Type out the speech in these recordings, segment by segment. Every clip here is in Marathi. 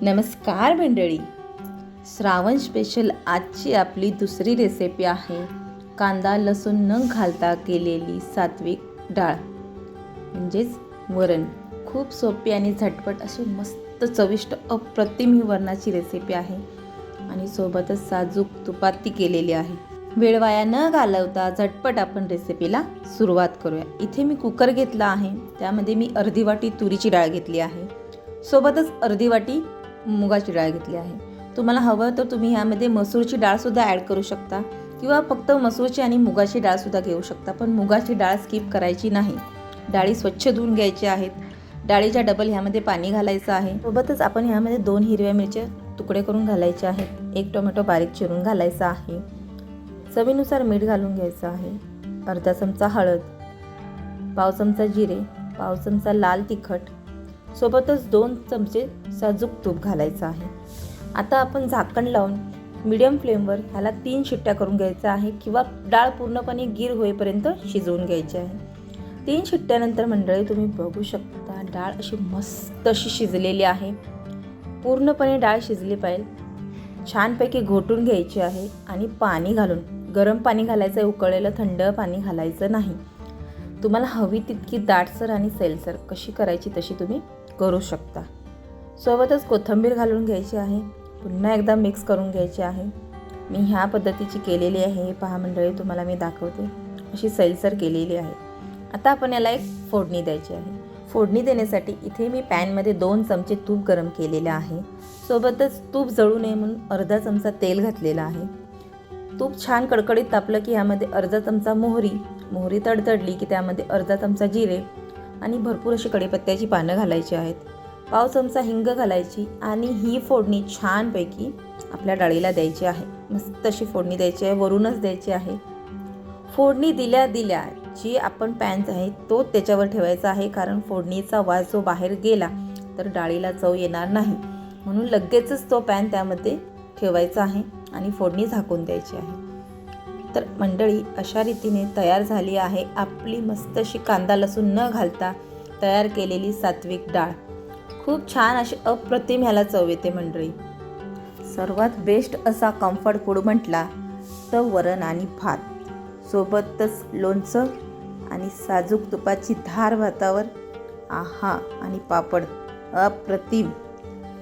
नमस्कार मंडळी, श्रावण स्पेशल आजची आपली दुसरी रेसिपी आहे कांदा लसूण न घालता केलेली सात्विक डाळ म्हणजेच वरण। खूप सोपी आणि झटपट अशी मस्त चविष्ट अप्रतिम ही वरणाची रेसिपी आहे आणि सोबतच साजूक तुपात ती केलेली आहे। वेळ वाया न घालवता झटपट आपण रेसिपीला सुरुवात करूया। इथे मी कुकर घेतला आहे, त्यामध्ये मी अर्धी वाटी तुरीची डाळ घेतली आहे, सोबतच अर्धी वाटी मुगाची डाळ घेतली आहे। तुम्हाला हवं तर तुम्ही ह्यामध्ये मसूरची डाळ सुद्धा ॲड करू शकता किंवा फक्त मसूरची आणि मुगाची डाळ सुद्धा घेऊ शकता, पण मुगाची डाळ स्किप करायची नाही। डाळी स्वच्छ धुवून घ्यायच्या आहेत, डाळीच्या डबल ह्यामध्ये पाणी घालायचं आहे। सोबतच आपण ह्यामध्ये 2 हिरव्या मिरच्या तुकडे करून घालायचे आहेत, 1 टोमॅटो बारीक चिरून घालायचा आहे, चवीनुसार मीठ घालून घ्यायचं आहे, अर्धा चमचा हळद, पाव चमचा जिरे, पाव चमचा लाल तिखट, सोबतच 2 चमचे साजूक तूप घालायचं आहे। आता आपण झाकण लावून मीडियम फ्लेमवर ह्याला 3 शिट्ट्या करून घ्यायच्या आहे किंवा डाळ पूर्णपणे गीर होईपर्यंत शिजवून घ्यायची आहे। 3 शिट्ट्यानंतर मंडळी तुम्ही बघू शकता डाळ अशी मस्त अशी शिजलेली आहे। पूर्णपणे डाळ शिजली पाहिजे, छानपैकी घोटून घ्यायची आहे आणि पाणी घालून, गरम पाणी घालायचं आहे, उकळलेलं थंड पाणी घालायचं नाही। तुम्हाला हवी तितकी दाटसर आणि सैलसर कशी करायची तशी तुम्ही करू शकता। सोबतच कोथिंबीर घालून घ्यायची आहे, पुन्हा एकदा मिक्स करून घ्यायची आहे। मी ह्या पद्धतीची केलेली आहे, पहा मंडळी तुम्हाला मी दाखवते, अशी सैलसर केलेली आहे। आता आपण याला एक फोडणी द्यायची आहे। फोडणी देण्यासाठी इथे मी पॅनमध्ये 2 चमचे तूप गरम केलेले आहे, सोबतच तूप जळू नये म्हणून अर्धा चमचा तेल घातलेलं आहे। तूप छान कडकडीत तापलं की ह्यामध्ये अर्धा चमचा मोहरी तडतडली की त्यामध्ये अर्धा चमचा जिरे आणि भरपूर अशी कढीपत्त्याची पानं घालायची आहेत, पाव चमचा हिंग घालायची आणि ही फोडणी छानपैकी आपल्या डाळीला द्यायची आहे। मस्त अशी फोडणी द्यायची आहे, वरूनच द्यायची आहे। फोडणी दिल्या जी आपण पॅन आहे तो त्याच्यावर ठेवायचा आहे, कारण फोडणीचा वास जो बाहेर गेला तर डाळीला चव येणार नाही, म्हणून लगेचच तो पॅन त्यामध्ये ठेवायचा आहे आणि फोडणी झाकून द्यायची आहे। तर मंडळी अशा रीतीने तयार झाली आहे आपली मस्त अशी कांदा लसूण न घालता तयार केलेली सात्विक डाळ। खूप छान अशी अप्रतिम ह्याला चव येते मंडळी। सर्वात बेस्ट असा कम्फर्ट फूड म्हटला तर वरण आणि भात, सोबतच लोणचं आणि साजूक तुपाची धार भातावर, आहा, आणि पापड, अप्रतिम।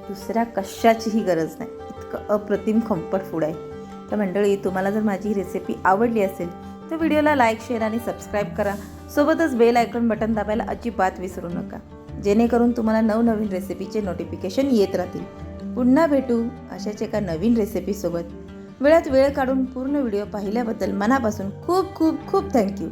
दुसऱ्या कशाचीही गरज नाही, इतकं अप्रतिम कम्फर्ट फूड आहे। तर मंडळी तुम्हाला जर माझी रेसिपी आवडली असेल तर व्हिडिओला लाईक शेअर आणि सबस्क्राईब करा, सोबतच बेल आयकॉन बटन दाबायला अजिबात विसरू नका, जेणेकरून तुम्हाला नवनवीन रेसिपीचे नोटिफिकेशन येत राहतील। पुन्हा भेटू अशाच एका नवीन रेसिपीसोबत। वेळात वेळ काढून पूर्ण व्हिडिओ पाहिल्याबद्दल मनापासून खूप खूप खूप थँक्यू।